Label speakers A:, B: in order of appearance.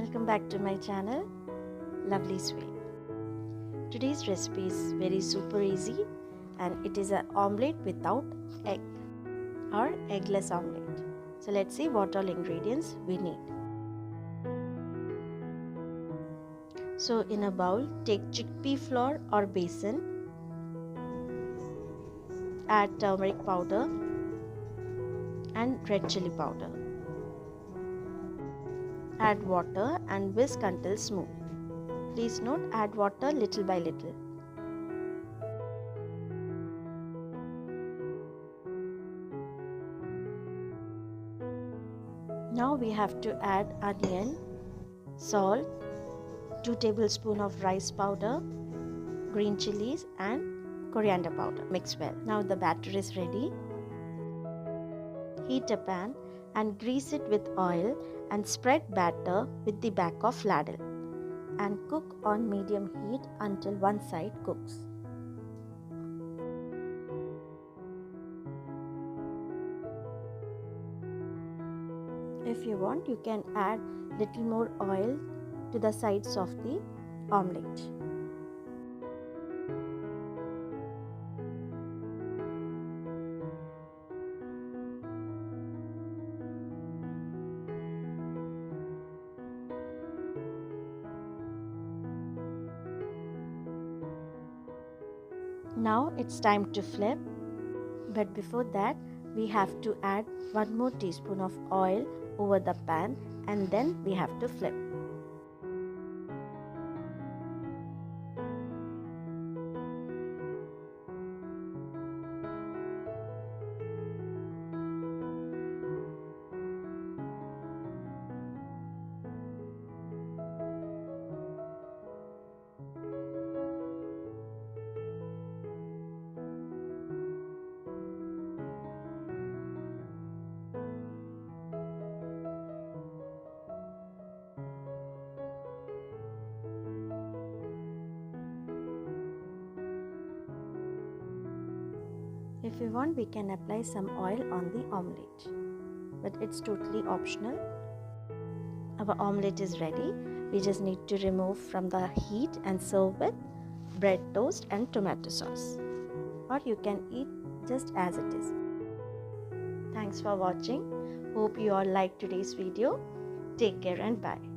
A: Welcome back to my channel, Lovely Sweet. Today's recipe is very super easy and it is an omelette without egg or eggless omelette. So let's see what all ingredients we need. So in a bowl, take chickpea flour or besan, add turmeric powder and red chilli powder. Add water and whisk until smooth. Please note, add water little by little. Now we have to add onion, salt, 2 tablespoons of rice powder, green chilies and coriander powder. Mix well. Now the batter is ready. Heat a pan and grease it with oil and spread batter with the back of ladle and cook on medium heat until one side cooks. If you want, you can add little more oil to the sides of the omelette. Now it's time to flip, but before that we have to add 1 more teaspoon of oil over the pan and then we have to flip. If you want, we can apply some oil on the omelette, but it's totally optional. Our omelette is ready. We just need to remove from the heat and serve with bread toast and tomato sauce, or you can eat just as it is. Thanks for watching. Hope you all liked today's video. Take care and bye.